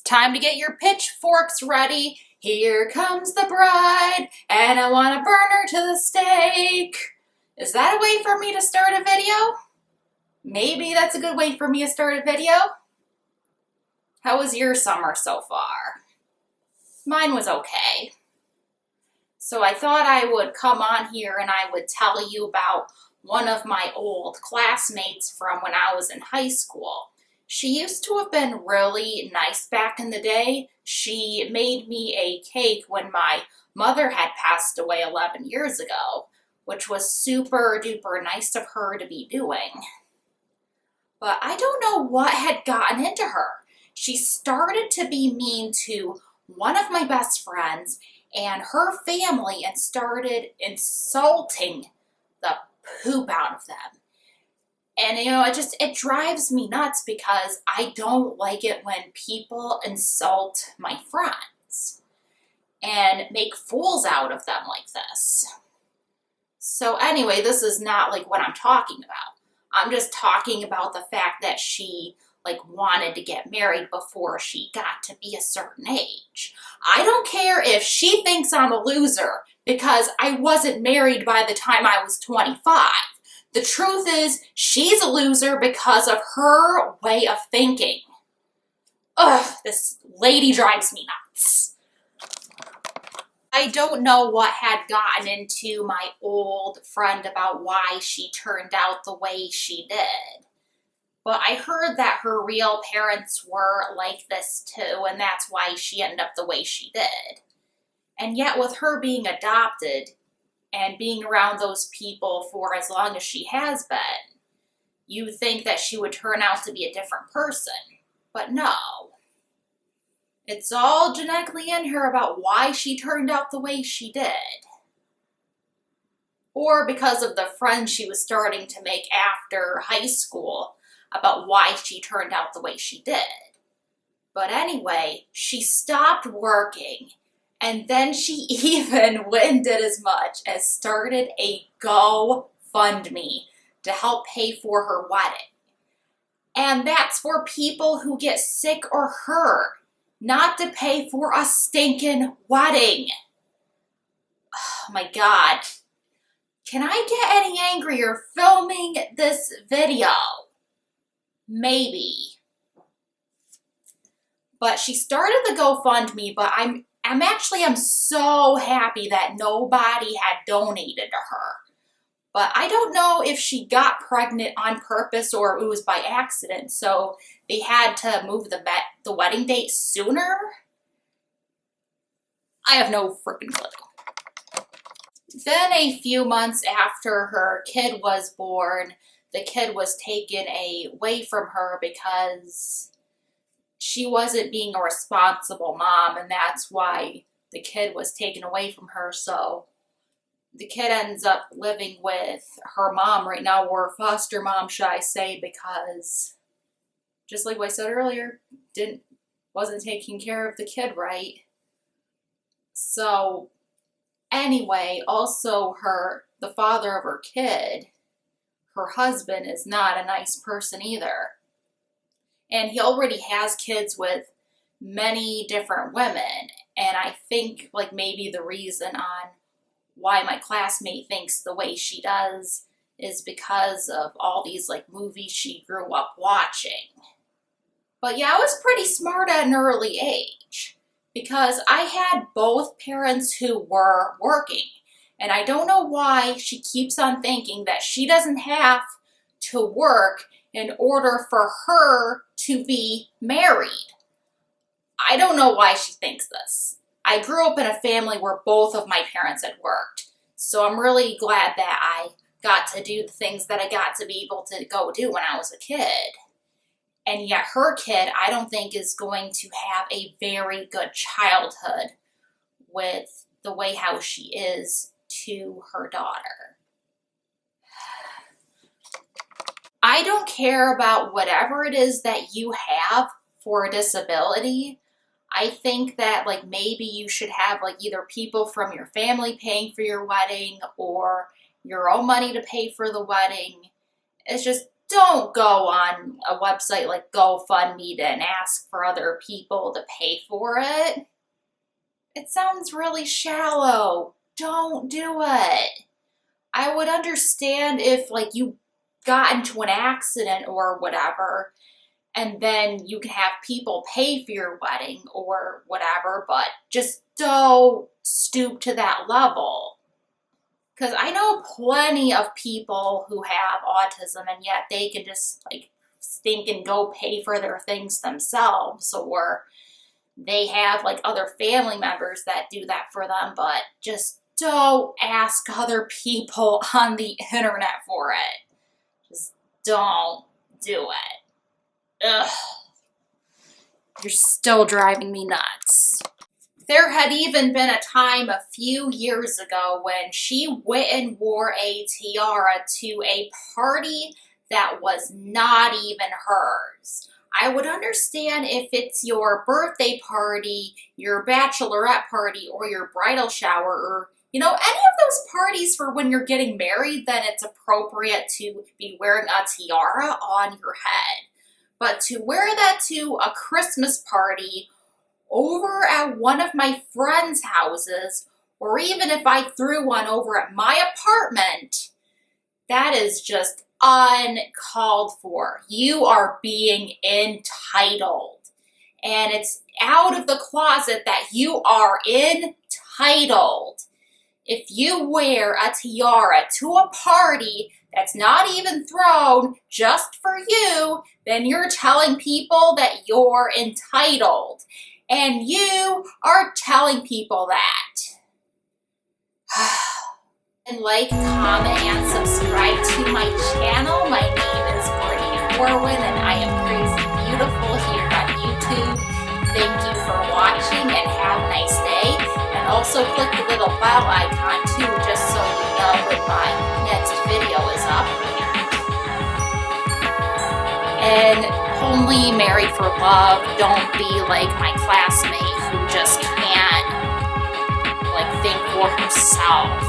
Time to get your pitchforks ready. Here comes the bride, and I want to burn her to the stake. Is that a way for me to start a video? Maybe that's a good way for me to start a video. How was your summer so far? Mine was okay. So I thought I would come on here and I would tell you about one of my old classmates from when I was in high school. She used to have been really nice back in the day. She made me a cake when my mother had passed away 11 years ago, which was super duper nice of her to be doing. But I don't know what had gotten into her. She started to be mean to one of my best friends and her family and started insulting the poop out of them. And it drives me nuts because I don't like it when people insult my friends and make fools out of them like this. So anyway, this is not like what I'm talking about. I'm just talking about the fact that she wanted to get married before she got to be a certain age. I don't care if she thinks I'm a loser because I wasn't married by the time I was 25. The truth is, she's a loser because of her way of thinking. Ugh, this lady drives me nuts. I don't know what had gotten into my old friend about why she turned out the way she did. But I heard that her real parents were like this too, and that's why she ended up the way she did. And yet with her being adopted and being around those people for as long as she has been, you think that she would turn out to be a different person. But no. It's all genetically in her about why she turned out the way she did. Or because of the friends she was starting to make after high school about why she turned out the way she did. But anyway, she stopped working, and then she even went and did as much as started a GoFundMe to help pay for her wedding. And that's for people who get sick or hurt, not to pay for a stinking wedding. Oh my God. Can I get any angrier filming this video? Maybe. But she started the GoFundMe, but I'm so happy that nobody had donated to her. But I don't know if she got pregnant on purpose or it was by accident, so they had to move the wedding date sooner. I have no freaking clue. Then a few months after her kid was born, the kid was taken away from her because she wasn't being a responsible mom, and that's why the kid was taken away from her. So the kid ends up living with her mom right now, or foster mom, should I say, because just like I said earlier, wasn't taking care of the kid right. So anyway, also the father of her kid, her husband, is not a nice person either. And he already has kids with many different women. And I think maybe the reason on why my classmate thinks the way she does is because of all these movies she grew up watching. But yeah, I was pretty smart at an early age because I had both parents who were working. And I don't know why she keeps on thinking that she doesn't have to work in order for her to be married. I don't know why she thinks this. I grew up in a family where both of my parents had worked. So I'm really glad that I got to do the things that I got to be able to go do when I was a kid. And yet her kid, I don't think, is going to have a very good childhood with the way how she is to her daughter. I don't care about whatever it is that you have for a disability. I think that maybe you should have either people from your family paying for your wedding or your own money to pay for the wedding. It's just don't go on a website like GoFundMe and ask for other people to pay for it. It sounds really shallow. Don't do it. I would understand if like you got into an accident or whatever, and then you can have people pay for your wedding or whatever, but just don't stoop to that level. Because I know plenty of people who have autism and yet they can just like think and go pay for their things themselves, or they have like other family members that do that for them, but just don't ask other people on the internet for it. Just don't do it. Ugh. You're still driving me nuts. There had even been a time a few years ago when she went and wore a tiara to a party that was not even hers. I would understand if it's your birthday party, your bachelorette party, or your bridal shower, or any of those parties for when you're getting married, then it's appropriate to be wearing a tiara on your head. But to wear that to a Christmas party over at one of my friends' houses, or even if I threw one over at my apartment, that is just uncalled for. You are being entitled. And it's out of the closet that you are entitled. If you wear a tiara to a party that's not even thrown just for you, then you're telling people that you're entitled. And you are telling people that. And like, comment, and subscribe to my channel. My name is Brittany Corwin, and I am Crazy Beautiful here on YouTube. Thank you for watching, and have a nice day. And also click the little bell icon too, just so you know when my next video is up. And only marry for love. Don't be like my classmate who just can't think for herself.